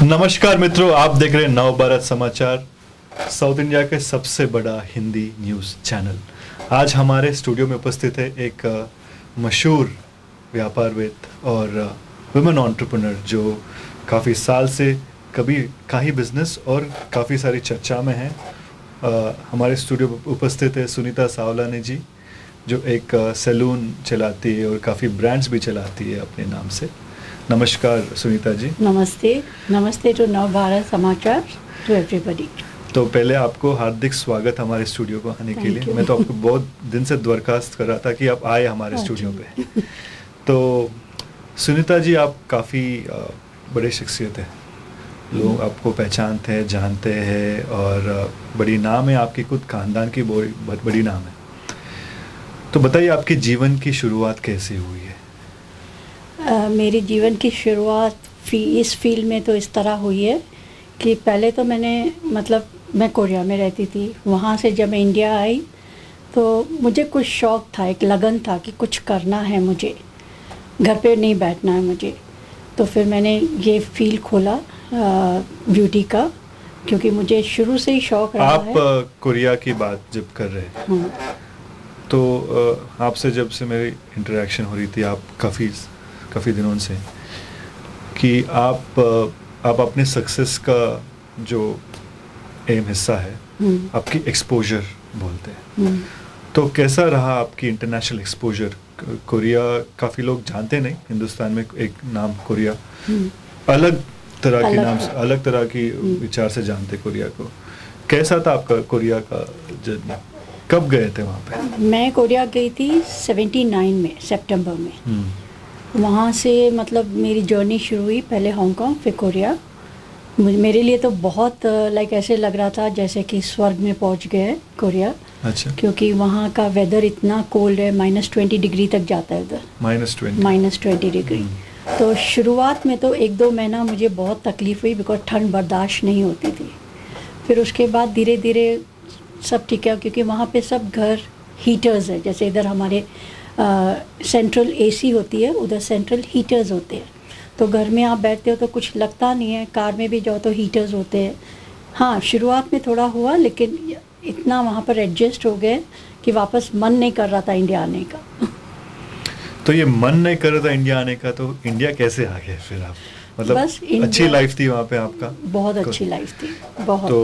नमस्कार मित्रों, आप देख रहे हैं नव भारत समाचार, साउथ इंडिया के सबसे बड़ा हिंदी न्यूज़ चैनल। आज हमारे स्टूडियो में उपस्थित है एक मशहूर व्यापारवेद और वुमेन एंटरप्रेन्योर जो काफ़ी साल से कभी का ही बिजनेस और काफ़ी सारी चर्चा में है। हमारे स्टूडियो में उपस्थित है सुनीता सावलानी जी, जो एक सैलून चलाती है और काफ़ी ब्रांड्स भी चलाती है अपने नाम से। नमस्कार सुनीता जी। नमस्ते टू नव भारत समाचार टू एवरीबॉडी। तो पहले आपको हार्दिक स्वागत हमारे स्टूडियो को आने के लिए। मैं तो आपको बहुत दिन से दरखास्त कर रहा था कि आप आए हमारे स्टूडियो पे। तो सुनीता जी, आप काफ़ी बड़े शख्सियत है, लोग आपको पहचानते हैं, जानते हैं और बड़ी नाम है आपकी, खुद खानदान की बहुत बड़ी नाम है। तो बताइए आपके जीवन की शुरुआत कैसे हुई है? मेरी जीवन की शुरुआत इस फील्ड में तो इस तरह हुई है कि पहले तो मैं कोरिया में रहती थी। वहाँ से जब मैं इंडिया आई तो मुझे कुछ शौक़ था, एक लगन था कि कुछ करना है मुझे, घर पे नहीं बैठना है मुझे। तो फिर मैंने ये फील्ड खोला ब्यूटी का, क्योंकि मुझे शुरू से ही शौक़ रहा है। आप कोरिया की बात जब कर रहे हैं तो आपसे जब से मेरी इंटरेक्शन हो रही थी, आप काफ़ी दिनों से, कि आप अपने सक्सेस का जो एम हिस्सा है आपकी एक्सपोजर बोलते हैं। तो कैसा रहा आपकी इंटरनेशनल एक्सपोजर? कोरिया काफ़ी लोग जानते नहीं, हिंदुस्तान में एक नाम कोरिया अलग तरह के नाम से, अलग तरह की विचार से जानते कोरिया को। कैसा था आपका कोरिया का जर्नी? कब गए थे वहाँ पे? मैं कोरिया गई थी 79 में, सितंबर में। वहाँ से मेरी जर्नी शुरू हुई, पहले हांगकांग फिर कोरिया। मेरे लिए तो बहुत ऐसे लग रहा था जैसे कि स्वर्ग में पहुँच गए कोरिया। अच्छा। क्योंकि वहाँ का वेदर इतना कोल्ड है, -20 डिग्री तक जाता है उधर। -20 डिग्री। तो शुरुआत में तो 1-2 महीना मुझे बहुत तकलीफ़ हुई, बिकॉज ठंड बर्दाश्त नहीं होती थी। फिर उसके बाद धीरे धीरे सब ठीक है, क्योंकि वहाँ पे सब घर हीटर्स है। जैसे इधर हमारे सेंट्रल एसी होती है, उधर सेंट्रल हीटर्स होते हैं। तो घर में आप बैठते हो तो कुछ लगता नहीं है, कार में भी जाओ तो हीटर्स होते हैं। हाँ, शुरुआत में थोड़ा हुआ, लेकिन इतना वहाँ पर एडजस्ट हो गए कि वापस मन नहीं कर रहा था इंडिया आने का। तो ये मन नहीं कर रहा था इंडिया आने का, तो इंडिया कैसे आ गए फिर आप? बस अच्छी लाइफ थी वहाँ पे आपका? बहुत अच्छी लाइफ थी, बहुत। तो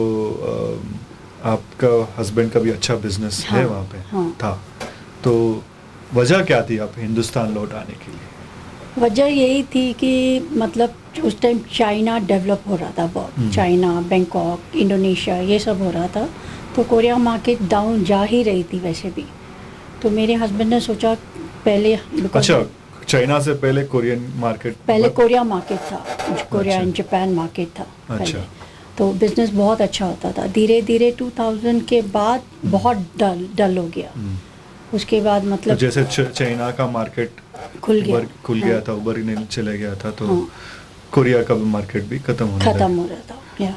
आपका हस्बैंड का भी अच्छा बिजनेस है वहाँ पे? हाँ। था। तो वजह क्या थी आप हिंदुस्तान लौट आने के लिए? वजह यही थी कि उस टाइम चाइना डेवलप हो रहा था बहुत। चाइना, बैंकॉक, इंडोनेशिया, ये सब हो रहा था। तो कोरिया मार्केट डाउन जा ही रही थी वैसे भी। तो मेरे हस्बैंड ने सोचा पहले। अच्छा, चाइना से पहले कोरियन मार्केट? पहले कोरिया मार्केट था, कोरिया एंड जापान मार्केट था पहले। तो बिजनेस बहुत अच्छा होता था। धीरे धीरे 2000 के बाद बहुत डल हो गया। उसके बाद तो जैसे चाइना का मार्केट खुल गया था, उभरने चले गया था, तो कोरिया का मार्केट भी खत्म हो रहा था।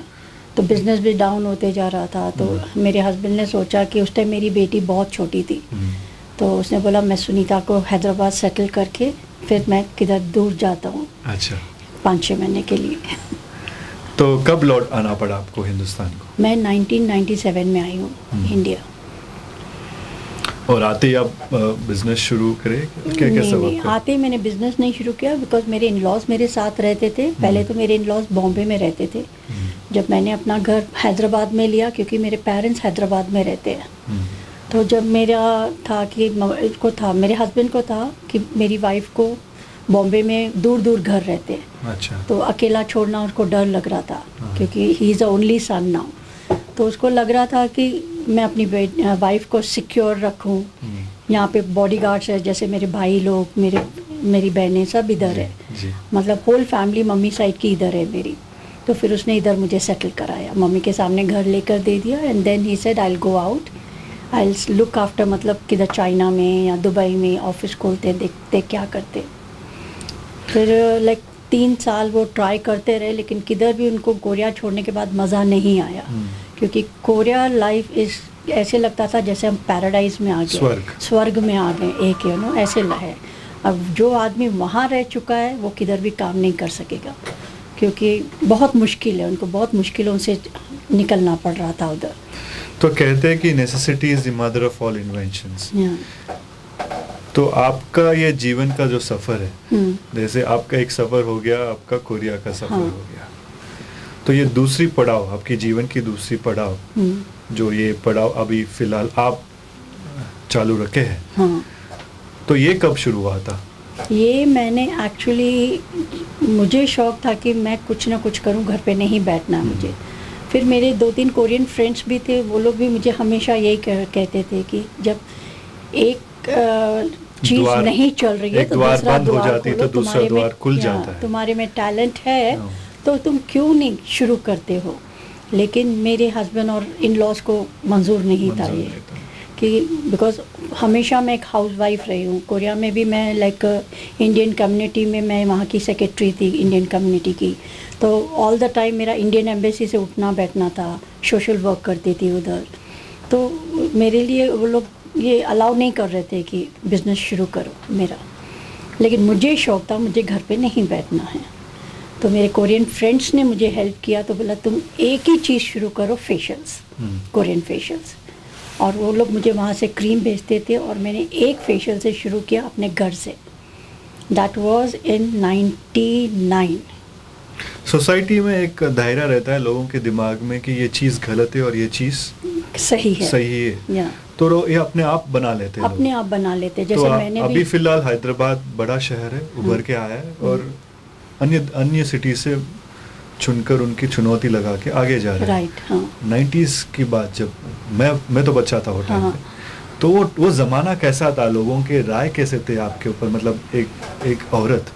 तो बिजनेस भी डाउन होते जा रहा था। तो मेरे हस्बैंड ने सोचा कि उस टाइम मेरी बेटी बहुत छोटी थी, तो उसने बोला मैं सुनीता को हैदराबाद सेटल करके फिर मैं किधर दूर जाता हूँ। अच्छा। 5-6 महीने के लिए। तो कब लौट आना पड़ा आपको हिंदुस्तान को? मैं 1997 में आई हूँ इंडिया। और आते ही आप बिजनेस शुरू करे? नहीं, आते ही मैंने बिजनेस नहीं शुरू किया, बिकॉज मेरे इन-लॉज मेरे साथ रहते थे। पहले तो मेरे इन-लॉज बॉम्बे में रहते थे। जब मैंने अपना घर हैदराबाद में लिया, क्योंकि मेरे पेरेंट्स हैदराबाद में रहते हैं, तो जब मेरा था कि मेरे हस्बैंड को था कि मेरी वाइफ को बॉम्बे में दूर दूर घर रहते हैं। अच्छा। तो अकेला छोड़ना उसको डर लग रहा था, क्योंकि he is a only son now. तो उसको लग रहा था कि मैं अपनी वाइफ को सिक्योर रखूं। यहाँ पे बॉडीगार्ड्स है, जैसे मेरे भाई लोग, मेरी बहनें सब इधर है। होल फैमिली मम्मी साइड की इधर है मेरी। तो फिर उसने इधर मुझे सेटल कराया, मम्मी के सामने घर लेकर दे दिया। And then he said I will go out, I will look after, किधर चाइना में या दुबई में ऑफिस खोलते, देखते क्या करते। फिर 3 साल वो ट्राई करते रहे, लेकिन किधर भी उनको कोरिया छोड़ने के बाद मज़ा नहीं आया। क्योंकि कोरिया लाइफ ऐसे लगता था जैसे हम पैराडाइज में आ गए, स्वर्ग में आ गए एक, ऐसे है। अब जो आदमी वहाँ रह चुका है वो किधर भी काम नहीं कर सकेगा, क्योंकि बहुत मुश्किल है, उनको बहुत मुश्किलों से निकलना पड़ रहा था उधर। तो कहते हैं कि necessity is the mother of all inventions. तो आपका ये जीवन का जो सफ़र है, जैसे आपका एक सफ़र हो गया, आपका कोरिया का सफ़र हो गया, तो ये दूसरी पड़ाव, आपकी जीवन की दूसरी पड़ाव, जो ये पड़ाव अभी फ़िलहाल आप चालू रखे हैं, तो ये कब शुरू हुआ था? ये मैंने एक्चुअली, मुझे शौक़ था कि मैं कुछ ना कुछ करूं, घर पे नहीं बैठना है मुझे। फिर मेरे 2-3 कोरियन फ्रेंड्स भी थे, वो लोग भी मुझे हमेशा यही कहते थे कि जब एक चीज़ नहीं चल रही है तो दूसरा द्वार हो जाती है, तो दूसरा द्वार खुल जाता है। तुम्हारे में टैलेंट है तो तुम क्यों नहीं शुरू करते हो। लेकिन मेरे हस्बैंड और इन लॉज को मंजूर नहीं था ये, कि बिकॉज हमेशा मैं एक हाउस वाइफ रही हूँ। कोरिया में भी मैं लाइक इंडियन कम्युनिटी में, मैं वहाँ की सेक्रेटरी थी इंडियन कम्युनिटी की, तो ऑल द टाइम मेरा इंडियन एम्बेसी से उठना बैठना था, सोशल वर्क करती थी उधर। तो मेरे लिए वो लोग ये अलाउ नहीं कर रहे थे कि बिज़नेस शुरू करो मेरा, लेकिन मुझे शौक़ था, मुझे घर पे नहीं बैठना है। तो मेरे कोरियन फ्रेंड्स ने मुझे हेल्प किया, तो बोला तुम एक ही चीज़ शुरू करो, फेशियल्स, कोरियन फेशियल्स। और वो लोग मुझे वहाँ से क्रीम भेजते थे और मैंने एक फेशियल से शुरू किया अपने घर से। That was in 99। सोसाइटी में एक दायरा रहता है लोगों के दिमाग में कि ये चीज़ गलत है और ये चीज़ सही है, तो ये अपने आप बना लेते हैं, अपने आप बना लेते। जैसे तो मैंने अभी फिलहाल हैदराबाद बड़ा शहर है, उभर के आया है और अन्य सिटी से चुनकर उनकी चुनौती लगा के आगे जा रहे हैं। राइट, हाँ। 90s की बात, जब मैं तो बच्चा था वो टाइम पे, तो वो ज़माना कैसा था, लोगों के राय कैसे थे आपके ऊपर? मतलब एक औरत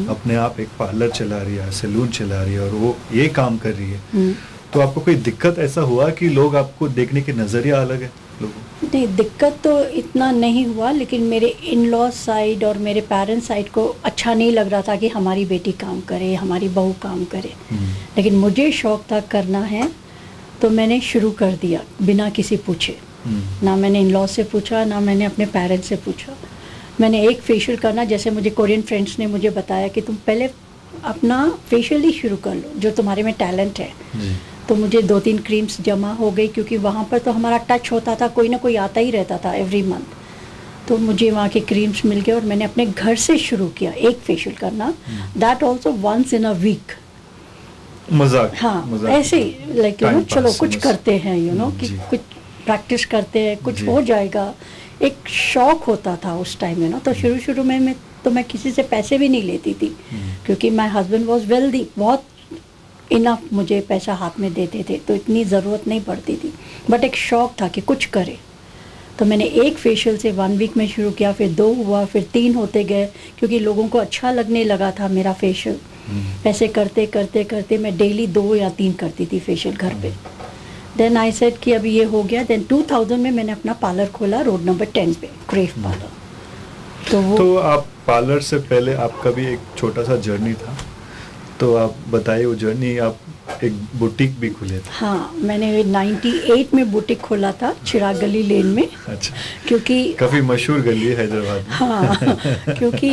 अपने आप एक पार्लर चला रही है, सैलून चला रही है और वो ये काम कर रही है, तो आपको कोई दिक्कत ऐसा हुआ कि लोग आपको देखने के नज़रिया अलग है लोगों? नहीं, दिक्कत तो इतना नहीं हुआ, लेकिन मेरे इन लॉज साइड और मेरे पेरेंट्स साइड को अच्छा नहीं लग रहा था कि हमारी बेटी काम करे, हमारी बहू काम करे। लेकिन मुझे शौक़ था करना है, तो मैंने शुरू कर दिया बिना किसी पूछे। ना मैंने इन लॉज से पूछा, ना मैंने अपने पेरेंट्स से पूछा। मैंने एक फेशियल करना, जैसे मुझे कोरियन फ्रेंड्स ने मुझे बताया कि तुम पहले अपना फेशियल ही शुरू कर लो, जो तुम्हारे में टैलेंट है। तो मुझे 2-3 क्रीम्स जमा हो गई, क्योंकि वहाँ पर तो हमारा टच होता था, कोई ना कोई आता ही रहता था एवरी मंथ। तो मुझे वहाँ के क्रीम्स मिल गए और मैंने अपने घर से शुरू किया एक फेशियल करना, that also once in a week. मजाक, हाँ, ऐसे ही लाइक चलो कुछ करते हैं, कि कुछ प्रैक्टिस करते हैं, कुछ हो जाएगा। एक शौक होता था उस टाइम, तो शुरू में मैं किसी से पैसे भी नहीं लेती थी, क्योंकि माय हस्बैंड वाज वेल्दी, बहुत इनफ मुझे पैसा हाथ में देते थे, तो इतनी ज़रूरत नहीं पड़ती थी। बट एक शौक़ था कि कुछ करे। तो मैंने एक फेशियल से 1 वीक में शुरू किया, फिर 2 हुआ, फिर 3 होते गए, क्योंकि लोगों को अच्छा लगने लगा था मेरा फेशियल। ऐसे करते करते करते मैं डेली 2 या 3 करती थी फेशियल घर पे। देन आई सेड कि अभी ये हो गया। देन 2000 में मैंने अपना पार्लर खोला रोड नंबर 10 पे, क्रेफ पार्लर। तो आप पार्लर से पहले आपका भी एक छोटा सा जर्नी था, तो आप बताइए वो जर्नी। आप एक बुटीक भी खुले थे? हाँ, मैंने 98 में बुटीक खोला था, चिराग गली लेन में। अच्छा, क्योंकि काफ़ी मशहूर गली है हैदराबाद में। हाँ, क्योंकि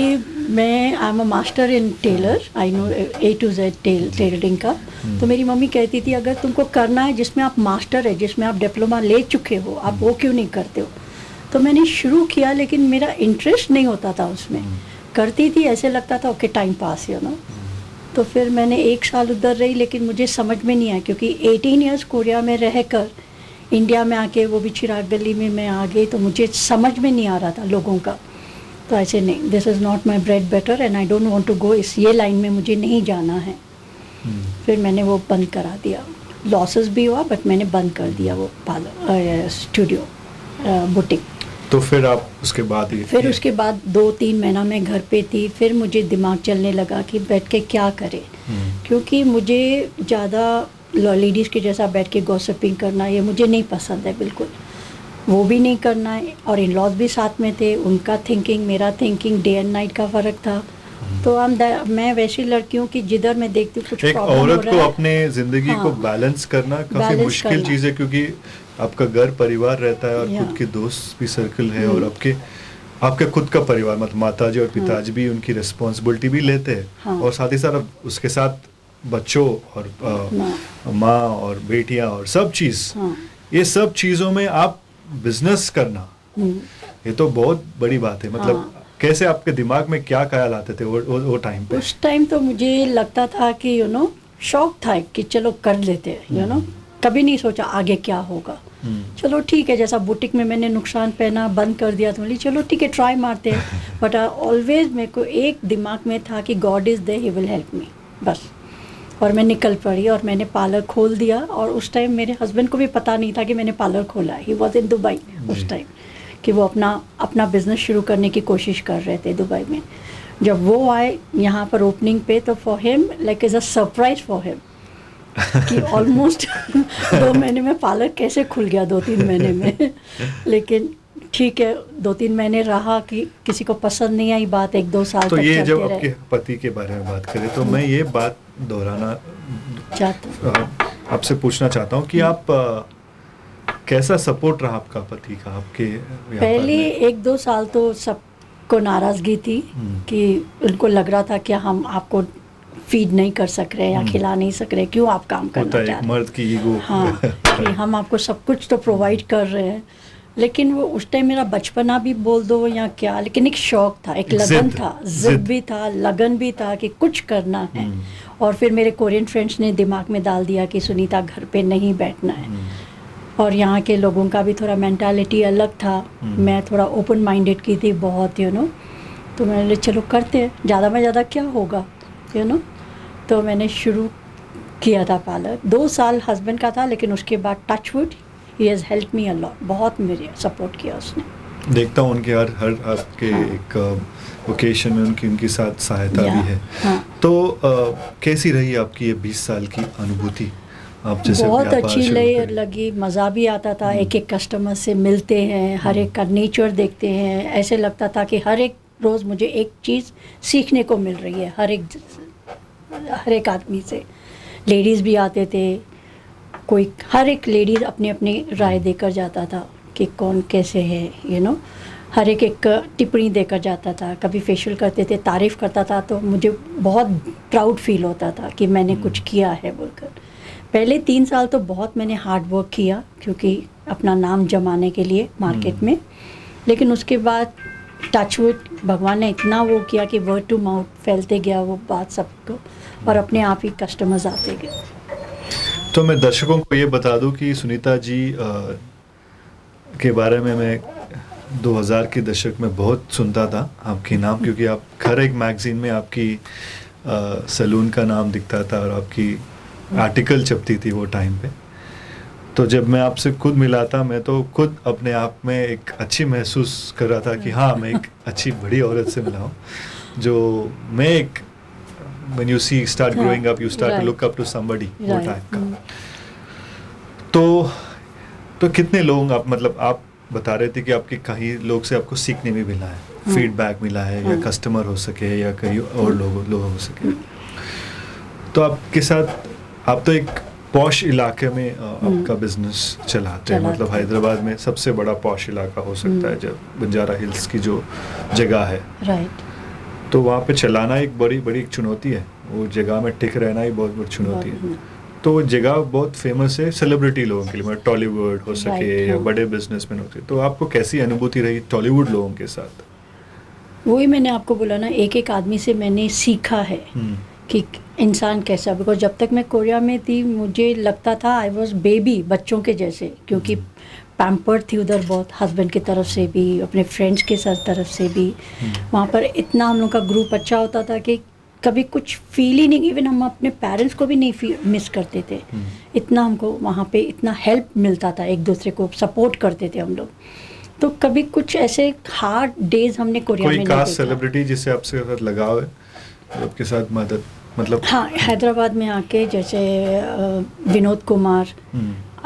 मैं I am a master in tailor, I know A to Z tailoring का। तो मेरी मम्मी कहती थी अगर तुमको करना है जिसमें आप मास्टर है, जिसमें आप डिप्लोमा ले चुके हो, आप वो क्यों नहीं करते हो? तो मैंने शुरू किया, लेकिन मेरा इंटरेस्ट नहीं होता था उसमें। करती थी, ऐसे लगता था ओके टाइम पास, तो फिर मैंने 1 साल उधर रही, लेकिन मुझे समझ में नहीं आया, क्योंकि 18 ईयर्स कोरिया में रहकर इंडिया में आके, वो भी चिराग गली में मैं आ गई, तो मुझे समझ में नहीं आ रहा था लोगों का। तो ऐसे नहीं, this is not my bread butter and I don't want to go, ये लाइन में मुझे नहीं जाना है। फिर मैंने वो बंद करा दिया। लॉसेस भी हुआ, बट मैंने बंद कर दिया वो पार्लर स्टूडियो बुटीक। तो फिर आप उसके बाद उसके बाद 2-3 महीना मैं घर पे थी। फिर मुझे दिमाग चलने लगा कि बैठ के क्या करें, क्योंकि मुझे ज़्यादा लेडीज़ के जैसा बैठ के गॉसिपिंग करना ये मुझे नहीं पसंद है बिल्कुल, वो भी नहीं करना है। और इन लॉज भी साथ में थे, उनका थिंकिंग मेरा थिंकिंग डे एंड नाइट का फ़र्क था। तो मैं वैसी लड़की हूँ कि जिधर मैं देखती हूँ कुछ एक औरत को अपने ज़िंदगी को बैलेंस करना काफ़ी मुश्किल चीज़ है, क्योंकि आपका घर परिवार रहता है और खुद के दोस्त भी सर्कल है, और आपके खुद का परिवार, मतलब माताजी और पिताजी भी उनकी रिस्पॉन्सिबिलिटी भी लेते हैं, और साथ ही साथ उसके साथ बच्चों और माँ और बेटियां और सब चीज़, ये सब चीज़ों में आप बिजनेस करना, ये तो बहुत बड़ी बात है। मतलब कैसे आपके दिमाग में क्या ख्याल आते थे वो टाइम पे? उस टाइम तो मुझे लगता था कि शौक था कि चलो कर लेते हैं, कभी नहीं सोचा आगे क्या होगा। चलो ठीक है, जैसा बुटीक में मैंने नुकसान पहना बंद कर दिया तो बोली चलो ठीक है ट्राई मारते हैं। बट ऑलवेज मेरे को एक दिमाग में था कि God is there, he will help me, बस। और मैं निकल पड़ी और मैंने पार्लर खोल दिया। और उस टाइम मेरे हस्बैंड को भी पता नहीं था कि मैंने पार्लर खोला है। ही वॉज इन दुबई उस टाइम, कि वो अपना बिजनेस शुरू करने की कोशिश कर रहे थे दुबई में। जब वो आए यहाँ पर ओपनिंग पे, तो for him like is a surprise for him कि ऑलमोस्ट 2 महीने में पार्लर कैसे खुल गया, 2-3 महीने में। लेकिन ठीक है, 2-3 महीने रहा कि किसी को पसंद नहीं आई बात, 1-2 साल तो तक ये जब चलते आपके पति के बारे में बात करें तो मैं ये बात दोहराना आपसे पूछना चाहता हूँ कि आप कैसा सपोर्ट रहा आपका पति का आपके पहले 1-2 साल तो सबको नाराज़गी थी कि उनको लग रहा था कि हम आपको फीड नहीं कर सक रहे या खिला नहीं सक रहे, क्यों आप काम करना चाह रहे हैं। मर्द की ईगो, हाँ कि हम आपको सब कुछ तो प्रोवाइड कर रहे हैं। लेकिन वो उस टाइम मेरा बचपना भी बोल दो या क्या, लेकिन एक शौक था, एक लगन था, जिद भी था, लगन भी था कि कुछ करना है। और फिर मेरे कोरियन फ्रेंड्स ने दिमाग में डाल दिया कि सुनीता घर पे नहीं बैठना है। और यहाँ के लोगों का भी थोड़ा मेंटालिटी अलग था। मैं थोड़ा ओपन माइंडेड की थी बहुत, तो मैंने चलो करते हैं, ज़्यादा में ज़्यादा क्या होगा, तो मैंने शुरू किया था पार्लर। 2 साल हस्बैंड का था, लेकिन उसके बाद touchwood he has help me a lot, बहुत मेरे सपोर्ट किया उसने। देखता हूँ उनके हर आपके एक ओकेशन में उनकी साथ सहायता भी है। तो कैसी रही आपकी ये 20 साल की अनुभूति? आप जैसे बहुत अच्छी लगी, मज़ा भी आता था। एक एक कस्टमर से मिलते हैं, हर एक का नेचर देखते हैं, ऐसे लगता था कि हर एक रोज़ मुझे एक चीज़ सीखने को मिल रही है हर एक आदमी से। लेडीज़ भी आते थे, कोई हर एक लेडीज़ अपनी अपनी राय देकर जाता था कि कौन कैसे है, हर एक टिप्पणी देकर जाता था। कभी फेशियल करते थे, तारीफ़ करता था, तो मुझे बहुत प्राउड फील होता था कि मैंने कुछ किया है बोलकर। पहले 3 साल तो बहुत मैंने हार्ड वर्क किया, क्योंकि अपना नाम जमाने के लिए मार्केट में। लेकिन उसके बाद टचवुड भगवान ने इतना वो किया कि वर्ड टू माउथ फैलते गया वो बात सबको, और अपने आप ही कस्टमर्स आते गए। तो मैं दर्शकों को ये बता दूं कि सुनीता जी के बारे में मैं 2000 के दशक में बहुत सुनता था आपके नाम, क्योंकि आप हर एक मैगजीन में आपकी सैलून का नाम दिखता था और आपकी आर्टिकल छपती थी वो टाइम पे। तो जब मैं आपसे खुद मिला था, मैं तो खुद अपने आप में एक अच्छी महसूस कर रहा था कि हाँ, मैं एक अच्छी बड़ी औरत से मिला हूँ, जो मैं एक when you see start growing up, you start to look up to somebody, वो टाइप का। तो कितने लोग आप बता रहे थे कि आपके कई लोग से आपको सीखने में मिला है, फीडबैक मिला है, या कस्टमर हो सके या कई और लोग हो सके। तो आपके साथ आप तो एक पॉश इलाके में आपका बिजनेस चलाते हैं, मतलब हैदराबाद में सबसे बड़ा पॉश इलाका हो सकता है, जब बंजारा हिल्स की जो जगह है, राइट। तो वहाँ पे चलाना एक बड़ी चुनौती है, वो जगह में टिक रहना ही बहुत बड़ी चुनौती है। तो वो जगह बहुत फेमस है सेलिब्रिटी लोगों के लिए, मतलब टॉलीवुड हो सके या बड़े बिजनेसमैन होते। तो आपको कैसी अनुभूति रही टॉलीवुड लोगों के साथ? वही मैंने आपको बोला ना, एक आदमी से मैंने सीखा है कि इंसान कैसा। बिकॉज जब तक मैं कोरिया में थी, मुझे लगता था आई वॉज बेबी, बच्चों के जैसे, क्योंकि पैम्पर्ड थी उधर बहुत, हस्बैंड की तरफ से भी, अपने फ्रेंड्स के साथ तरफ से भी। वहाँ पर इतना हम लोग का ग्रुप अच्छा होता था कि कभी कुछ फील ही नहीं, इवन हम अपने पेरेंट्स को भी नहीं मिस करते थे। इतना हमको वहाँ पे इतना हेल्प मिलता था, एक दूसरे को सपोर्ट करते थे हम लोग। तो कभी कुछ ऐसे हार्ड डेज हमने कोरिया में नहीं देखा। कोई खास सेलिब्रिटी जिससे आपसे लगाव है, आपके साथ मदद, मतलब? हाँ, हैदराबाद में आके जैसे विनोद कुमार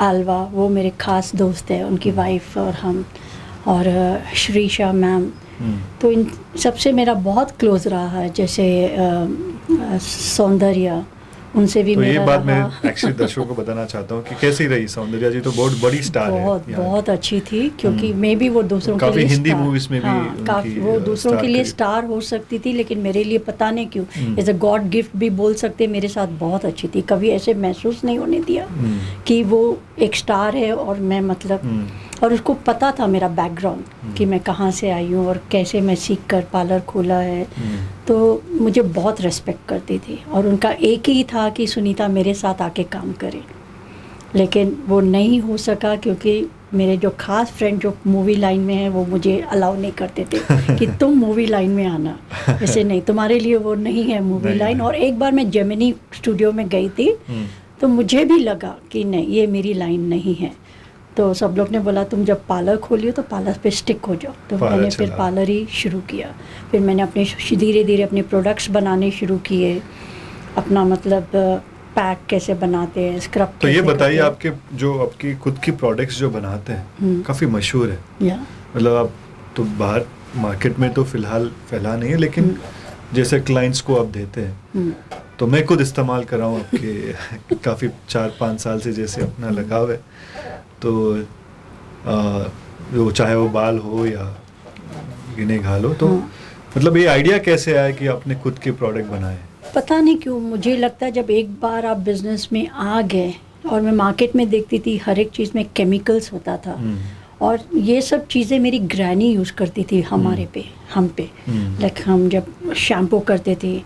आलवा, वो मेरे खास दोस्त है, उनकी वाइफ और हम, और श्रीशा मैम, तो इन सबसे मेरा बहुत क्लोज रहा है। जैसे सौंदर्या उनसे भी तो मेरा ये बात मैं रहा। एक्चुअली दर्शकों को बताना चाहता हूँ कि कैसी रही सौंदर्या जी, तो बहुत बड़ी स्टार है बहुत यहाँ। बहुत अच्छी थी, क्योंकि मैं भी वो दूसरों के काफी लिए हिंदी स्टार, मूवीज में भी हाँ, उनकी, काफी वो दूसरों के लिए करी। स्टार हो सकती थी, लेकिन मेरे लिए पता नहीं क्यों एज अ गॉड गिफ्ट भी बोल सकते, मेरे साथ बहुत अच्छी थी। कभी ऐसे महसूस नहीं होने दिया कि वो एक स्टार है और मैं मतलब, और उसको पता था मेरा बैकग्राउंड कि मैं कहाँ से आई हूँ और कैसे मैं सीख कर पार्लर खोला है। तो मुझे बहुत रेस्पेक्ट करती थी, और उनका एक ही था कि सुनीता मेरे साथ आके काम करे, लेकिन वो नहीं हो सका क्योंकि मेरे जो खास फ्रेंड जो मूवी लाइन में है वो मुझे अलाउ नहीं करते थे कि तुम मूवी लाइन में आना, वैसे नहीं, तुम्हारे लिए वो नहीं है मूवी लाइन। और एक बार मैं जेमिनी स्टूडियो में गई थी, तो मुझे भी लगा कि नहीं, ये मेरी लाइन नहीं है। तो सब लोग ने बोला तुम जब पार्लर खोलियो तो पार्लर पे स्टिक हो जाओ। तो मैंने फिर पार्लर ही शुरू किया। फिर मैंने अपने धीरे धीरे अपने प्रोडक्ट्स बनाने शुरू किए, अपना मतलब पैक कैसे बनाते हैं, स्क्रब। तो ये बताइए, आपके जो आपकी खुद की प्रोडक्ट्स जो बनाते हैं काफ़ी मशहूर है, मतलब आप तो बाहर मार्केट में तो फिलहाल फैला नहीं है, लेकिन जैसे क्लाइंट्स को आप देते हैं, तो मैं खुद इस्तेमाल कर रहा हूँ आपके काफ़ी 4-5 साल से जैसे अपना लगाव है। तो वो चाहे वो बाल हो या गिने घाल हो, तो मतलब ये आइडिया कैसे आया कि आपने खुद के प्रोडक्ट बनाए? पता नहीं क्यों मुझे लगता है जब एक बार आप बिजनेस में आ गए, और मैं मार्केट में देखती थी हर एक चीज़ में केमिकल्स होता था, और ये सब चीज़ें मेरी ग्रैनी यूज़ करती थी हमारे पे, हम पे। लाइक हम जब शैम्पू करते थे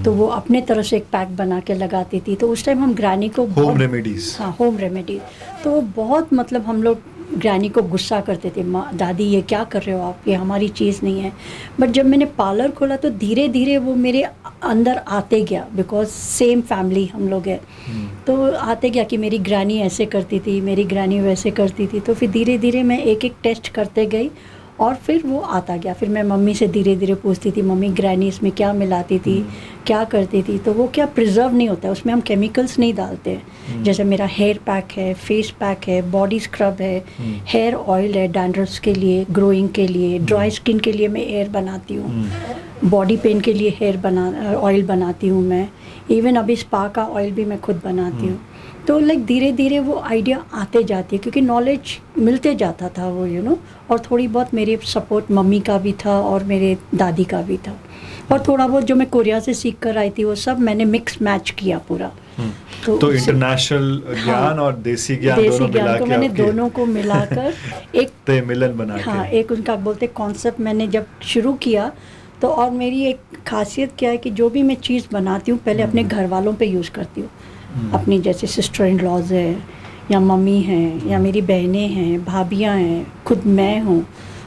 तो वो अपने तरफ से एक पैक बना के लगाती थी, तो उस टाइम हम ग्रैनी को होम रेमेडीज, हाँ होम रेमेडीज, तो वो बहुत मतलब हम लोग ग्रैनी को गुस्सा करते थे, माँ दादी ये क्या कर रहे हो आप, ये हमारी चीज़ नहीं है। बट जब मैंने पार्लर खोला तो धीरे धीरे वो मेरे अंदर आते गया, बिकॉज सेम फैमिली हम लोग है। तो आते गया कि मेरी ग्रैनी ऐसे करती थी, मेरी ग्रैनी वैसे करती थी। तो फिर धीरे धीरे मैं एक एक टेस्ट करते गई, और फिर वो आता गया। फिर मैं मम्मी से धीरे धीरे पूछती थी, मम्मी ग्रैनी इसमें क्या मिलाती थी, क्या करती थी। तो वो क्या प्रिजर्व नहीं होता है, उसमें हम केमिकल्स नहीं डालते हैं। जैसे मेरा हेयर पैक है, फेस पैक है, बॉडी स्क्रब है, हेयर ऑयल है डैंड्रफ्स के लिए, ग्रोइंग के लिए, ड्राई स्किन के लिए मैं एयर बनाती हूँ, बॉडी पेन के लिए ऑयल बनाती हूँ मैं, इवन अभी स्पा का ऑयल भी मैं खुद बनाती हूँ। तो लाइक धीरे धीरे वो आइडिया आते जाती है, क्योंकि नॉलेज मिलते जाता था वो और थोड़ी बहुत मेरे सपोर्ट मम्मी का भी था और मेरे दादी का भी था, और थोड़ा बहुत जो मैं कोरिया से सीख कर आई थी वो सब मैंने मिक्स मैच किया पूरा। तो इंटरनेशनल ज्ञान और देसी ज्ञान दोनों मिला के मैंने दोनों को मिलाकर एक मिलन बना के, हाँ, एक उनका बोलते कॉन्सेप्ट मैंने जब शुरू किया। तो और मेरी एक खासियत क्या है कि जो भी मैं चीज़ बनाती हूँ पहले अपने घर वालों पे यूज़ करती हूँ, अपनी जैसे सिस्टर इन लॉज है, या मम्मी हैं, या मेरी बहनें हैं, भाभियाँ हैं, खुद मैं हूँ,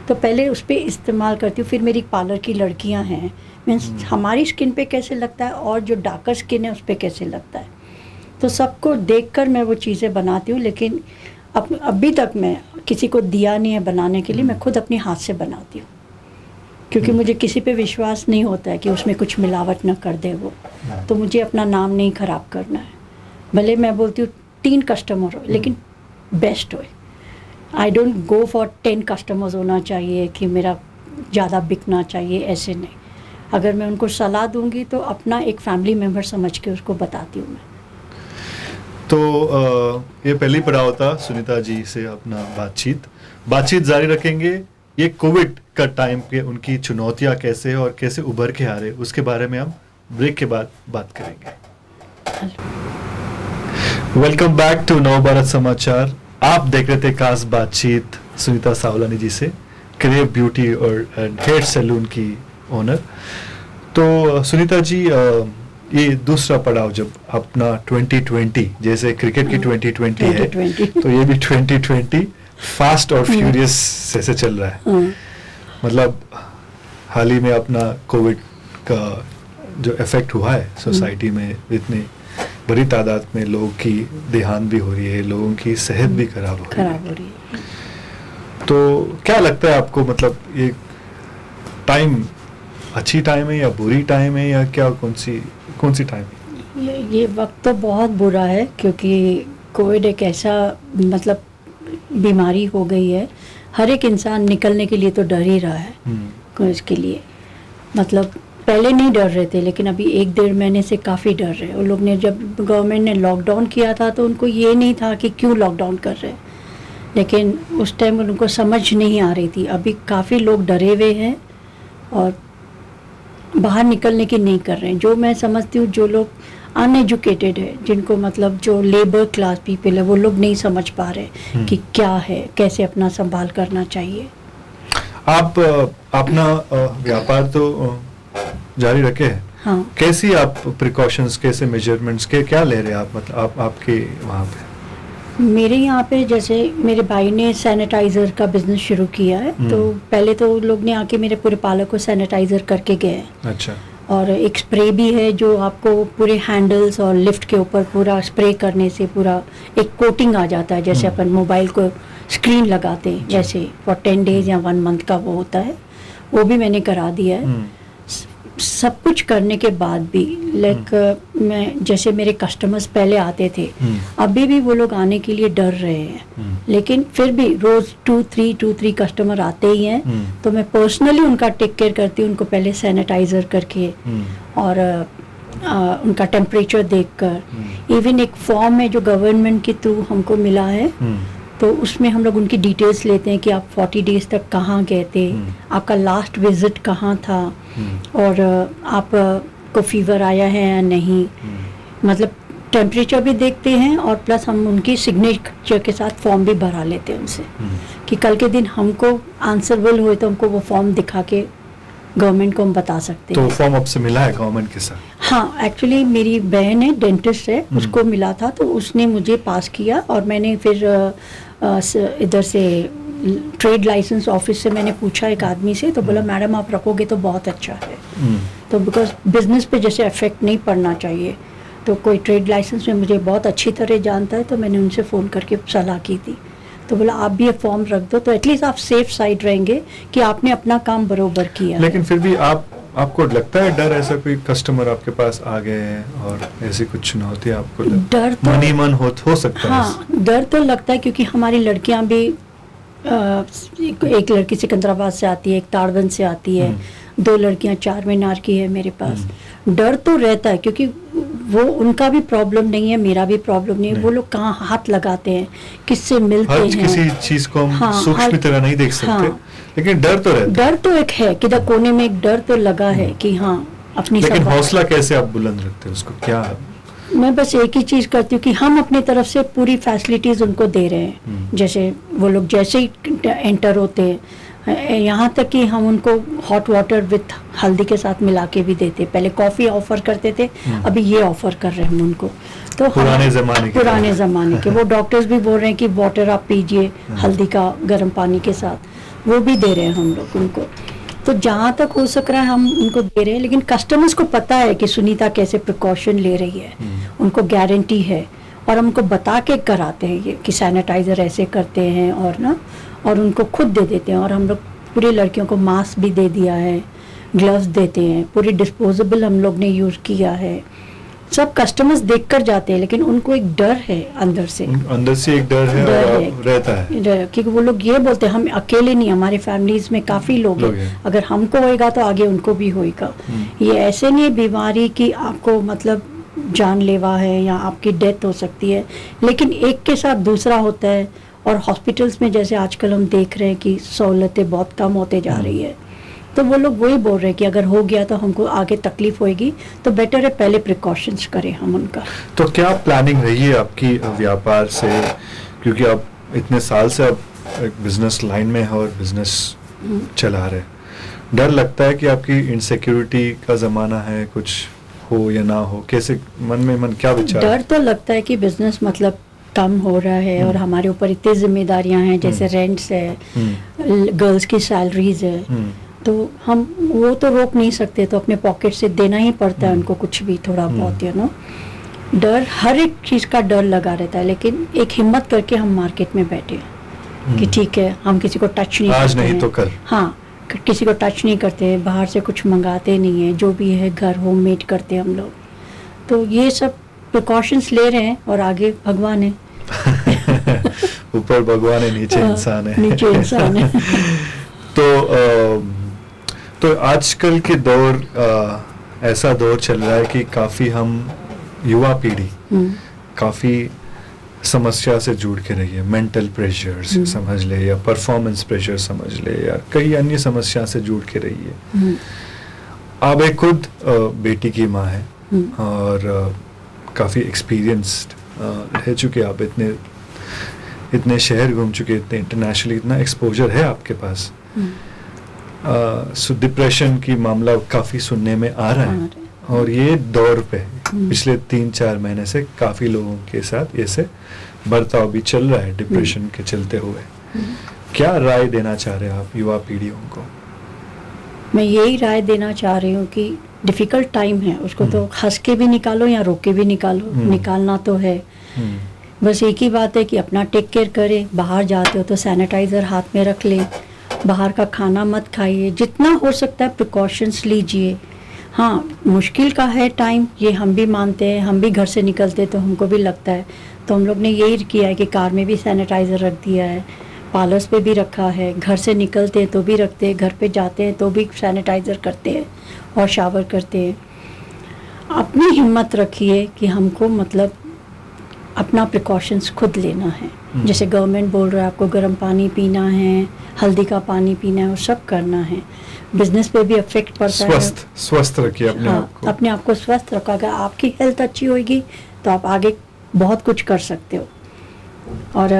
तो पहले उस पर इस्तेमाल करती हूँ। फिर मेरी पार्लर की लड़कियाँ हैं, मीन्स हमारी स्किन पे कैसे लगता है और जो डार्कर स्किन है उस पर कैसे लगता है, तो सबको देखकर मैं वो चीज़ें बनाती हूँ। लेकिन अभी तक मैं किसी को दिया नहीं है बनाने के लिए, मैं खुद अपने हाथ से बनाती हूँ, क्योंकि मुझे किसी पे विश्वास नहीं होता है कि उसमें कुछ मिलावट ना कर दे वो। तो मुझे अपना नाम नहीं ख़राब करना है, भले मैं बोलती हूँ 3 कस्टमर हो लेकिन बेस्ट हो। I don't go for 10 customers होना चाहिए कि मेरा ज़्यादा बिकना चाहिए, ऐसे नहीं। अगर मैं उनको सलाह दूंगी तो अपना एक फैमिली मेम्बर समझ के उसको बताती हूँ मैं। तो ये पहली पड़ाव था सुनीता जी से अपना बातचीत जारी रखेंगे। ये कोविड का टाइम पे उनकी चुनौतियाँ कैसे और कैसे उभर के आ रहे, उसके बारे में हम ब्रेक के बाद बात करेंगे। वेलकम बैक टू नवभारत समाचार। आप देख रहे थे खास बातचीत सुनीता सावलानी जी से, क्रेव ब्यूटी और हेयर सैलून की ओनर। तो सुनीता जी, ये दूसरा पड़ाव जब अपना 2020, जैसे क्रिकेट की 2020 है, तो ये भी 2020 फास्ट और फ्यूरियस से चल रहा है। मतलब हाल ही में अपना कोविड का जो इफेक्ट हुआ है सोसाइटी में, इतनी बड़ी तादाद में लोगों की देहांत भी हो रही है, लोगों की सेहत भी खराब हो रही है। तो क्या लगता है आपको, मतलब ये टाइम अच्छी टाइम है या बुरी टाइम है, या क्या कौन सी टाइम है? ये वक्त तो बहुत बुरा है, क्योंकि कोविड एक ऐसा मतलब बीमारी हो गई है, हर एक इंसान निकलने के लिए तो डर ही रहा है इसके लिए। मतलब पहले नहीं डर रहे थे, लेकिन अभी 1-1.5 महीने से काफ़ी डर रहे हैं। उन लोग ने जब गवर्नमेंट ने लॉकडाउन किया था तो उनको ये नहीं था कि क्यों लॉकडाउन कर रहे हैं, लेकिन उस टाइम उनको समझ नहीं आ रही थी। अभी काफ़ी लोग डरे हुए हैं और बाहर निकलने की नहीं कर रहे हैं। जो मैं समझती हूँ, जो लोग अनएजुकेटेड है, जिनको मतलब जो लेबर क्लास पीपल है, वो लोग नहीं समझ पा रहे कि क्या है, कैसे अपना संभाल करना चाहिए। आप अपना व्यापार तो जारी रखे हैं। हाँ। कैसी आप प्रिकॉशंस, कैसे मेजरमेंट्स के क्या ले रहे हैं आप, मतलब आपके वहाँ पे? मेरे यहाँ पे जैसे मेरे भाई ने सैनिटाइज़र का बिजनेस शुरू किया है, तो पहले तो लोग ने आके मेरे पूरे पार्लर को सैनिटाइज़र करके गए। अच्छा। और एक स्प्रे भी है जो आपको पूरे हैंडल्स और लिफ्ट के ऊपर पूरा स्प्रे करने से पूरा एक कोटिंग आ जाता है, जैसे अपन मोबाइल को स्क्रीन लगाते हैं वैसे, फॉर 10 डेज या 1 मंथ का वो होता है, वो भी मैंने करा दिया है। सब कुछ करने के बाद भी मैं जैसे मेरे कस्टमर्स पहले आते थे, अभी भी वो लोग आने के लिए डर रहे हैं, लेकिन फिर भी रोज 2-3 कस्टमर आते ही हैं। तो मैं पर्सनली उनका टेक केयर करती हूँ, उनको पहले सैनिटाइजर करके और उनका टेम्परेचर देखकर। इवन एक फॉर्म है जो गवर्नमेंट के थ्रू हमको मिला है, तो उसमें हम लोग उनकी डिटेल्स लेते हैं कि आप 40 डेज तक कहाँ गए थे, आपका लास्ट विजिट कहाँ था, और आप को फीवर आया है या नहीं, मतलब टेम्परेचर भी देखते हैं, और प्लस हम उनकी सिग्नेचर के साथ फॉर्म भी भरा लेते हैं उनसे, कि कल के दिन हमको आंसरेबल हुए तो हमको वो फॉर्म दिखा के गवर्नमेंट को हम बता सकते हैं। तो फॉर्म आपसे मिला है गवर्नमेंट के साथ? हाँ, एक्चुअली मेरी बहन है, डेंटिस्ट है, उसको मिला था, तो उसने मुझे पास किया, और मैंने फिर इधर से ट्रेड लाइसेंस ऑफिस से मैंने पूछा एक आदमी से, तो बोला मैडम आप रखोगे तो बहुत अच्छा है। तो बिकॉज बिजनेस पे जैसे इफेक्ट नहीं पड़ना चाहिए, तो कोई ट्रेड लाइसेंस में मुझे बहुत अच्छी तरह जानता है, तो मैंने उनसे फ़ोन करके सलाह की थी। तो बोला आप भी ये फॉर्म रख दो, तो एटलीस्ट आप सेफ साइड रहेंगे कि आपने अपना काम बरोबर किया। लेकिन फिर भी आपको लगता है डर, ऐसा कोई कस्टमर आपके पास आ गए हैं और ऐसी कुछ चुनौती आपको डर तो मन ही मन हो सकता है? हाँ, डर तो लगता है, क्योंकि हमारी लड़कियां भी एक लड़की सिकंदराबाद से आती है, एक ताड़बंद से आती है, 2 लड़कियां 4 मीनार की है मेरे पास। डर तो रहता है, क्योंकि वो उनका भी प्रॉब्लम नहीं है, मेरा भी प्रॉब्लम नहीं है। वो लोग कहाँ हाथ लगाते हैं, किससे मिलते हैं, किसी चीज को हम सूक्ष्म तरह नहीं देख सकते। लेकिन डर तो रहता है। डर तो एक है, किधर कोने में एक डर तो लगा है कि हाँ अपनी। लेकिन हौसला कैसे आप बुलंद रखते हैं उसको, क्या? मैं बस एक ही चीज़ करती हूँ कि हम अपनी तरफ से पूरी फैसिलिटीज़ उनको दे रहे हैं। जैसे वो लोग जैसे ही एंटर होते हैं, यहाँ तक कि हम उनको हॉट वाटर विथ हल्दी के साथ मिला के भी देते। पहले कॉफ़ी ऑफर करते थे, अभी ये ऑफर कर रहे हैं हम उनको। तो पुराने ज़माने के वो डॉक्टर्स भी बोल रहे हैं कि वाटर आप पीजिए हल्दी का गर्म पानी के साथ, वो भी दे रहे हैं हम लोग उनको। तो जहाँ तक हो सक रहा है हम उनको दे रहे हैं, लेकिन कस्टमर्स को पता है कि सुनीता कैसे प्रिकॉशन ले रही है, उनको गारंटी है, और हमको बता के कराते हैं ये कि सैनिटाइज़र ऐसे करते हैं, और उनको खुद दे देते हैं। और हम लोग पूरी लड़कियों को मास्क भी दे दिया है, ग्लव्स देते हैं, पूरी डिस्पोजेबल हम लोग ने यूज़ किया है। सब कस्टमर्स देख कर जाते हैं, लेकिन उनको एक डर है अंदर से एक डर है रहता है, क्योंकि वो लोग ये बोलते हैं हम अकेले नहीं, हमारे फैमिलीज में काफ़ी लोग हैं, अगर हमको होएगा तो आगे उनको भी होएगा। ये ऐसे नहीं बीमारी कि आपको मतलब जानलेवा है या आपकी डेथ हो सकती है, लेकिन एक के साथ दूसरा होता है। और हॉस्पिटल्स में जैसे आजकल हम देख रहे हैं कि सहूलतें बहुत कम होते जा रही है, तो वो लोग वही बोल रहे हैं कि अगर हो गया तो हमको आगे तकलीफ होएगी, तो बेटर है पहले प्रिकॉशंस करें हम उनका। तो क्या प्लानिंग रही है आपकी व्यापार से, क्योंकि आप इतने साल से आप एक बिजनेस लाइन में हैं और बिजनेस चला रहे, डर लगता है कि आपकी इनसिक्योरिटी का ज़माना है, कुछ हो या ना हो, कैसे मन क्या विचार? डर तो लगता है कि बिजनेस मतलब कम हो रहा है, और हमारे ऊपर इतनी जिम्मेदारियां हैं, जैसे रेंट्स है, गर्ल्स की सैलरीज है, तो हम वो तो रोक नहीं सकते, तो अपने पॉकेट से देना ही पड़ता है उनको कुछ भी थोड़ा बहुत। डर, हर एक चीज़ का डर लगा रहता है, लेकिन एक हिम्मत करके हम मार्केट में बैठे हैं कि ठीक है, हम किसी को टच नहीं आज करते नहीं तो कल। हाँ, किसी को टच नहीं करते, बाहर से कुछ मंगाते नहीं है, जो भी है घर होममेड करते हम लोग। तो ये सब प्रिकॉशंस ले रहे हैं, और आगे भगवान है। ऊपर भगवान है, नीचे इंसान है। नीचे इंसान है। तो तो आजकल के दौर ऐसा दौर चल रहा है कि काफ़ी हम युवा पीढ़ी काफ़ी समस्या से जुड़ के रही है, मेंटल प्रेशर समझ ले या परफॉर्मेंस प्रेशर समझ ले या कई अन्य समस्या से जुड़ के रही है। आप एक खुद बेटी की माँ है और काफ़ी एक्सपीरियंस्ड रह चुके, आप इतने शहर घूम चुके, इतने इंटरनेशनली इतना एक्सपोजर है आपके पास। सो डिप्रेशन की मामला काफ़ी सुनने में आ रहा है और ये दौर पे पिछले 3-4 महीने से काफ़ी लोगों के साथ ऐसे बर्ताव भी चल रहा है डिप्रेशन के चलते हुए। क्या राय देना चाह रहे हैं आप युवा पीढ़ियों को? मैं यही राय देना चाह रही हूँ कि डिफ़िकल्ट टाइम है, उसको तो हंस के भी निकालो या रोक के भी निकालो, निकालना तो है। बस एक ही बात है कि अपना टेक केयर करें, बाहर जाते हो तो सैनिटाइज़र हाथ में रख लें, बाहर का खाना मत खाइए, जितना हो सकता है प्रिकॉशंस लीजिए। हाँ, मुश्किल का है टाइम, ये हम भी मानते हैं, हम भी घर से निकलते तो हमको भी लगता है, तो हम लोग ने यही किया है कि कार में भी सैनिटाइज़र रख दिया है, पार्लर्स पे भी रखा है, घर से निकलते हैं तो भी रखते हैं, घर पे जाते हैं तो भी सैनिटाइज़र करते हैं और शावर करते हैं। अपनी हिम्मत रखिए कि हमको मतलब अपना प्रिकॉशंस खुद लेना है। जैसे गवर्नमेंट बोल रहा है आपको गर्म पानी पीना है, हल्दी का पानी पीना है, वो सब करना है। बिजनेस पे भी अफेक्ट पड़ता है। स्वस्थ रखिए अपने आप को। अपने आप को स्वस्थ रखा, अगर आपकी हेल्थ अच्छी होगी तो आप आगे बहुत कुछ कर सकते हो। और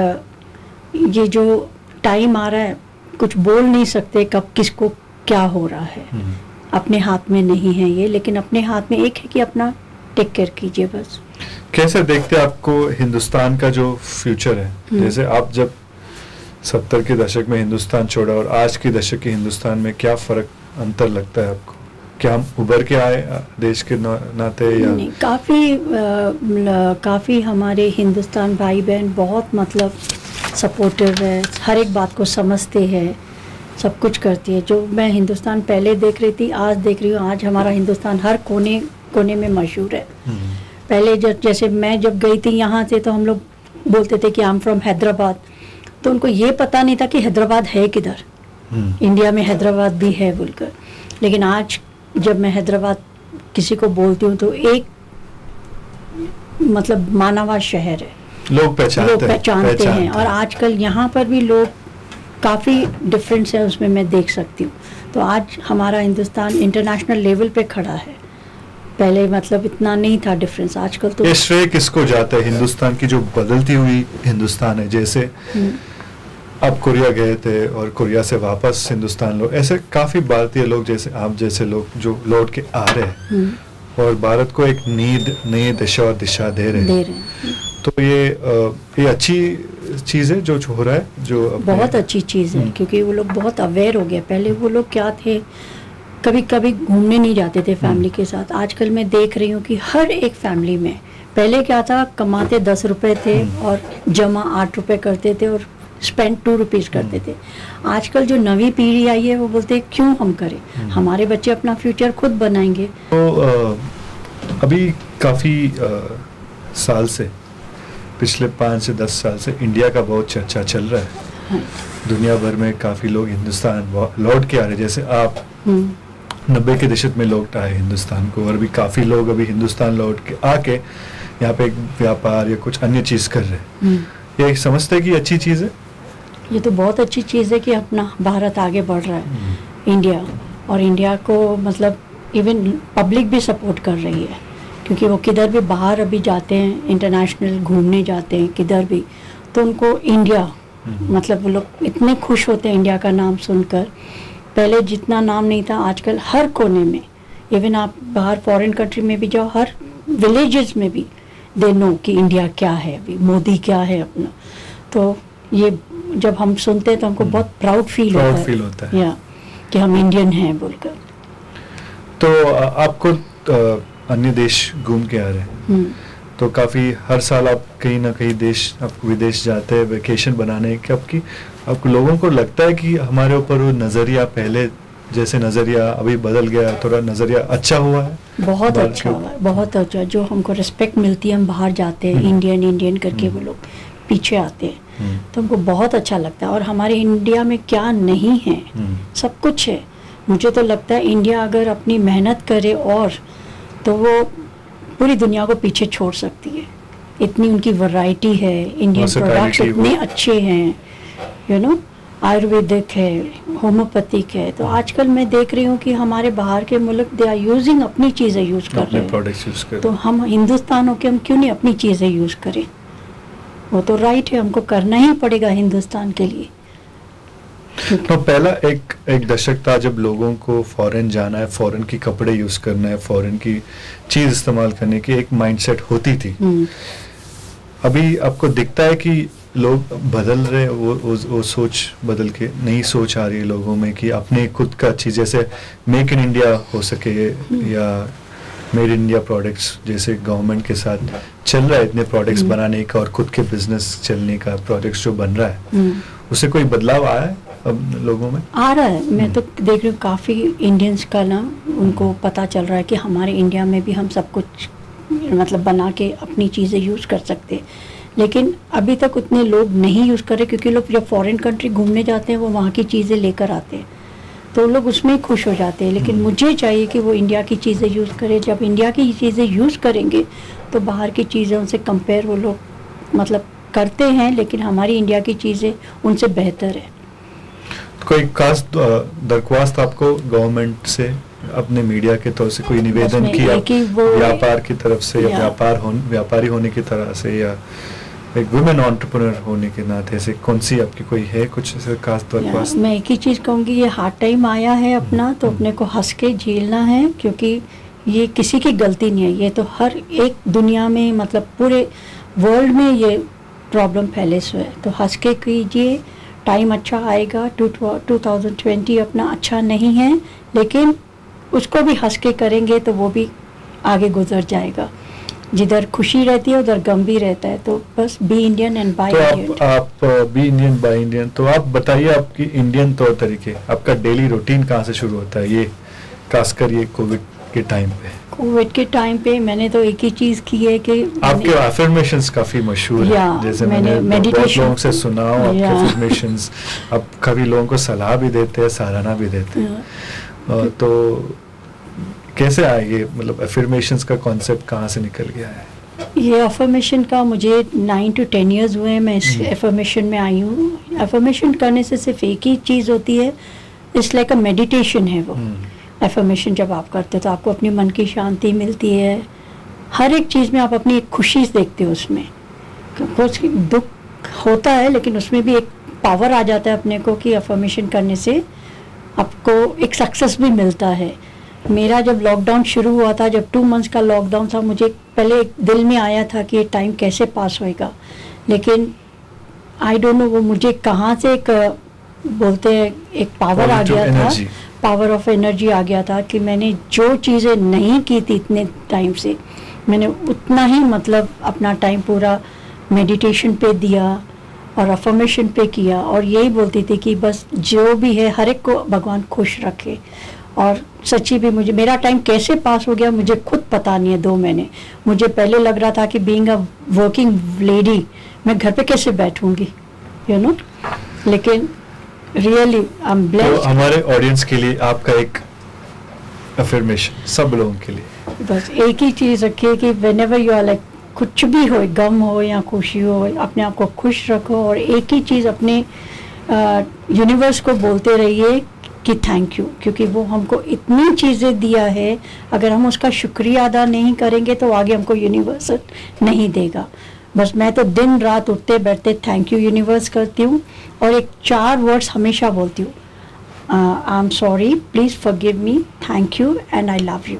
ये जो टाइम आ रहा है, कुछ बोल नहीं सकते कब किसको क्या हो रहा है, अपने हाथ में नहीं है ये, लेकिन अपने हाथ में एक है कि अपना टेक केयर कीजिए बस। कैसे देखते हैं आपको हिंदुस्तान का जो फ्यूचर है? जैसे आप जब 70 के दशक में हिंदुस्तान छोड़ा और आज के दशक के हिंदुस्तान में क्या फर्क अंतर लगता है आपको? क्या हम उभर के आए देश के नाते या नहीं? काफ़ी हमारे हिंदुस्तान भाई बहन बहुत मतलब सपोर्टिव है, हर एक बात को समझते हैं, सब कुछ करती है। जो मैं हिंदुस्तान पहले देख रही थी, आज देख रही हूँ, आज हमारा हिंदुस्तान हर कोने कोने में मशहूर है। पहले जैसे मैं जब गई थी यहाँ से तो हम लोग बोलते थे कि आई एम फ्रॉम हैदराबाद, तो उनको ये पता नहीं था कि हैदराबाद है किधर, इंडिया में हैदराबाद भी है बोलकर। लेकिन आज जब मैं हैदराबाद किसी को बोलती हूँ तो एक मतलब माना हुआ शहर है, लोग पहचानते हैं। और आजकल यहाँ पर भी लोग काफ़ी डिफरेंस है उसमें मैं देख सकती हूँ। तो आज हमारा हिंदुस्तान इंटरनेशनल लेवल पे खड़ा है, पहले मतलब इतना नहीं था डिफरेंस, आजकल तो। ये श्रेय किसको जाता है हिंदुस्तान की जो बदलती हुई हिंदुस्तान है? जैसे आप कोरिया गए थे और कोरिया से वापस हिंदुस्तान लोग, ऐसे काफ़ी भारतीय लोग जैसे आप जैसे लोग जो लौट के आ रहे हैं और भारत को एक नई दिशा और दिशा दे रहे हैं। तो ये अच्छी चीज़ है जो हो रहा है, जो बहुत अच्छी चीज़ है, क्योंकि वो लोग बहुत अवेयर हो गए। पहले वो लोग क्या थे, कभी कभी घूमने नहीं जाते थे फैमिली के साथ। आजकल मैं देख रही हूँ कि हर एक फैमिली में, पहले क्या था, कमाते 10 रुपए थे और जमा 8 रुपए करते थे और स्पेंड 2 रुपीज़ करते थे। आजकल जो नवी पीढ़ी आई है वो बोलते हैं क्यों हम करें, हमारे बच्चे अपना फ्यूचर खुद बनाएंगे। तो अभी काफ़ी साल से, पिछले 5 से 10 साल से इंडिया का बहुत चर्चा चल रहा है। दुनिया भर में काफ़ी लोग हिंदुस्तान लौट के आ रहे, जैसे आप 90 के दशक में लौट आए हिंदुस्तान को, और भी काफ़ी लोग अभी हिंदुस्तान लौट के आके यहाँ पे एक व्यापार या कुछ अन्य चीज़ कर रहे हैं। ये समझते हैं कि अच्छी चीज़ है? ये तो बहुत अच्छी चीज़ है कि अपना भारत आगे बढ़ रहा है, इंडिया, और इंडिया को मतलब इवन पब्लिक भी सपोर्ट कर रही है, क्योंकि वो किधर भी बाहर अभी जाते हैं, इंटरनेशनल घूमने जाते हैं किधर भी, तो उनको इंडिया मतलब वो लोग इतने खुश होते हैं इंडिया का नाम सुनकर। पहले जितना नाम नहीं था, आजकल हर कोने में, इवन आप बाहर फॉरेन कंट्री में भी जाओ, हर विलेजेस में भी दे नो कि इंडिया क्या है, अभी मोदी क्या है अपना। तो ये जब हम सुनते हैं तो हमको बहुत प्राउड फील होता है या कि हम इंडियन हैं बोलकर। तो आपको अन्य देश घूम के आ रहे हैं, तो काफ़ी हर साल आप कहीं ना कहीं आप विदेश जाते हैं वेकेशन बनाने के। आपको लोगों को लगता है कि हमारे ऊपर वो नज़रिया, पहले जैसे नज़रिया अभी बदल गया, थोड़ा नज़रिया अच्छा हुआ है? बहुत अच्छा हुआ है, बहुत अच्छा। जो हमको रिस्पेक्ट मिलती है, हम बाहर जाते हैं इंडियन करके वो लोग पीछे आते हैं, तो हमको बहुत अच्छा लगता है। और हमारे इंडिया में क्या नहीं है, सब कुछ है। मुझे तो लगता है इंडिया अगर अपनी मेहनत करे और तो वो पूरी दुनिया को पीछे छोड़ सकती है। इतनी उनकी वैरायटी है, इंडियन प्रोडक्ट्स इतने अच्छे हैं, यू नो, आयुर्वेदिक है, होम्योपैथिक है। तो आजकल मैं देख रही हूँ कि हमारे बाहर के मुल्क दे आर यूजिंग अपनी चीज़ें यूज़ कर रहे हैं, तो हम हिंदुस्तान होकर हम क्यों नहीं अपनी चीज़ें यूज़ करें? वो तो राइट है, हमको करना ही पड़ेगा हिंदुस्तान के लिए। तो पहला एक दशक था जब लोगों को फॉरेन जाना है, फॉरेन की कपड़े यूज करना है, फॉरेन की चीज इस्तेमाल करने की एक माइंडसेट होती थी। अभी आपको दिखता है कि लोग बदल रहे, वो सोच बदल के नई सोच आ रही है लोगों में कि अपने खुद का चीज, जैसे मेक इन इंडिया हो सके या मेड इन इंडिया प्रोडक्ट्स, जैसे गवर्नमेंट के साथ चल रहा है इतने प्रोडक्ट्स बनाने का और खुद के बिजनेस चलने का प्रोजेक्ट्स जो बन रहा है, उससे कोई बदलाव आया है अब लोगों में? आ रहा है। मैं तो देख रही हूँ काफ़ी इंडियंस का ना, उनको पता चल रहा है कि हमारे इंडिया में भी हम सब कुछ मतलब बना के अपनी चीज़ें यूज़ कर सकते हैं। लेकिन अभी तक उतने लोग नहीं यूज़ कर रहे, क्योंकि लोग जब फॉरेन कंट्री घूमने जाते हैं वो वहाँ की चीज़ें लेकर आते हैं, तो लोग उसमें ही खुश हो जाते हैं। लेकिन मुझे चाहिए कि वो इंडिया की चीज़ें यूज़ करें। जब इंडिया की चीज़ें यूज़ करेंगे तो बाहर की चीज़ों से कंपेयर वो लोग मतलब करते हैं, लेकिन हमारी इंडिया की चीज़ें उनसे बेहतर है। कोई खास दरख्वास्त आपको गवर्नमेंट से अपने मीडिया के तौर से कोई निवेदन किया व्यापार की तरफ से या व्यापारी होने की तरह से या एक वुमेन एंटरप्रेन्योर होने के नाते से, कौन सी आपकी कोई है कुछ खास दरख्वास्त? मैं एक ही चीज़ कहूँगी, ये हार्ड टाइम आया है अपना, तो अपने को हंस के झेलना है, क्योंकि ये किसी की गलती नहीं है। ये तो हर एक दुनिया में मतलब पूरे वर्ल्ड में ये प्रॉब्लम फैले हुए है। तो हंस के कीजिए, टाइम अच्छा आएगा। 2020 अपना अच्छा नहीं है, लेकिन उसको भी हंस के करेंगे तो वो भी आगे गुजर जाएगा। जिधर खुशी रहती है उधर गम भी रहता है। तो बस be Indian and buy Indian. आप बी इंडियन बाय इंडियन, तो आप बताइए आपकी इंडियन तौर तरीके, आपका डेली रूटीन कहाँ से शुरू होता है? ये खासकर ये कोविड के टाइम पे। कोविड के टाइम पे मैंने तो एक ही चीज़ की है कि आपके अफर्मेशंस काफ़ी मशहूर है, जैसे मैंने बहुत लोगों से सुना हो आपके अफर्मेशंस। आप कभी लोगों को सलाह भी देते हैं, सराहना भी देते हैं, तो कैसे आए ये, मतलब अफर्मेशंस का कॉन्सेप्ट कहाँ से निकल गया है? ये अफर्मेशन का मुझे 9 to 10 years हुए हैं मैं इस अफर्मेशन में आई हूँ। अफर्मेशन करने से सिर्फ एक ही चीज़ होती है, इट्स लाइक अ मेडिटेशन है वो। अफर्मेशन जब आप करते हो तो आपको अपने मन की शांति मिलती है। हर एक चीज़ में आप अपनी एक खुशी देखते हो, उसमें कुछ दुख होता है लेकिन उसमें भी एक पावर आ जाता है अपने को कि अफर्मेशन करने से आपको एक सक्सेस भी मिलता है। मेरा जब लॉकडाउन शुरू हुआ था, जब 2 months का लॉकडाउन था, मुझे पहले दिल में आया था कि ये टाइम कैसे पास होएगा, लेकिन आई डोंट नो वो मुझे कहाँ से एक बोलते हैं एक पावर आ गया था, पावर ऑफ एनर्जी आ गया था कि मैंने जो चीज़ें नहीं की थी इतने टाइम से, मैंने उतना ही मतलब अपना टाइम पूरा मेडिटेशन पे दिया और अफर्मेशन पे किया। और यही बोलती थी कि बस जो भी है हर एक को भगवान खुश रखे। और सच्ची भी मुझे मेरा टाइम कैसे पास हो गया मुझे खुद पता नहीं है। 2 महीने मुझे पहले लग रहा था कि बीइंग अ वर्किंग लेडी मैं घर पे कैसे बैठूंगी, यू नो, लेकिन रियली आई एम ब्लेस्ड। तो हमारे ऑडियंस के लिए आपका एक अफर्मेशन, सब लोगों के लिए बस एक ही चीज़ रखिए कि व्हेनेवर यू आर लाइक, कुछ भी हो, गम हो या खुशी हो, अपने आप को खुश रखो और एक ही चीज़ अपने यूनिवर्स को बोलते रहिए कि थैंक यू, क्योंकि वो हमको इतनी चीज़ें दिया है, अगर हम उसका शुक्रिया अदा नहीं करेंगे तो आगे हमको यूनिवर्स नहीं देगा। बस मैं तो दिन रात उठते बैठते थैंक यू यूनिवर्स करती हूँ और एक 4 वर्ड्स हमेशा बोलती हूँ, I am sorry, please forgive me, thank you and I love you.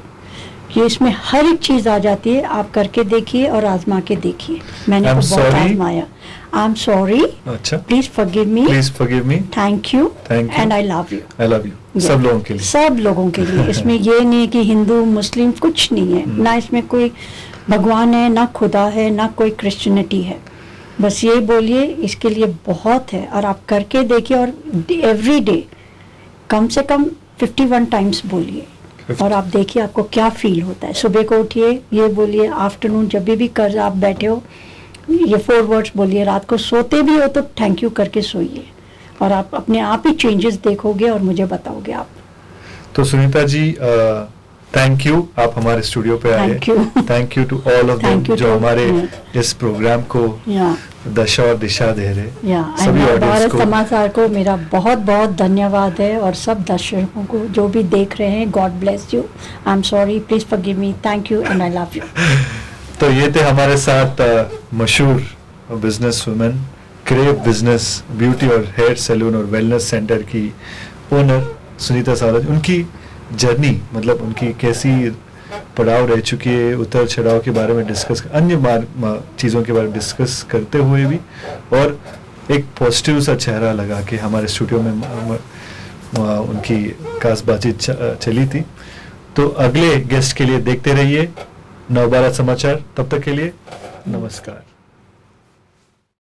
ये इसमें हर एक चीज़ आ जाती है, आप करके देखिए और आजमा के देखिए। मैंने तो बहुत आजमाया। आई एम सॉरी, अच्छा, please forgive me, thank you and I love you. सब लोगों के लिए, सब लोगों के लिए। इसमें ये नहीं कि हिंदू मुस्लिम कुछ नहीं है, ना इसमें कोई भगवान है, ना खुदा है, ना कोई क्रिश्चियनिटी है। बस ये बोलिए, इसके लिए बहुत है और आप करके देखिए और एवरी डे कम से कम 51 टाइम्स बोलिए और आप देखिए आपको क्या फील होता है। सुबह को उठिए ये बोलिए, आफ्टरनून जब भी कर आप बैठे हो ये 4 वर्ड्स बोलिए, रात को सोते भी हो तो थैंक यू करके सोइए और आप अपने आप ही चेंजेस देखोगे और मुझे बताओगे आप। तो सुनीता जी थैंक यू, आप हमारे स्टूडियो पे आए। Thank you to all of them जो हमारे इस प्रोग्राम को दशा और दिशा दे रहे। सभी भारत समाचार को मेरा बहुत बहुत धन्यवाद है, और सब दर्शकों को जो भी देख रहे हैं, God bless you. I am sorry, please forgive me, thank you and I love you. तो ये थे हमारे साथ मशहूर business women, crave business beauty और हेयर सैलून और वेलनेस सेंटर की ओनर सुनीता सावलानी। उनकी जर्नी, मतलब उनकी कैसी पड़ाव रह चुकी है, उतर चढ़ाव के बारे में डिस्कस, अन्य चीज़ों के बारे में डिस्कस करते हुए भी, और एक पॉजिटिव सा चेहरा लगा के हमारे स्टूडियो में उनकी खास बातचीत चली थी। तो अगले गेस्ट के लिए देखते रहिए नवभारत समाचार। तब तक के लिए नमस्कार।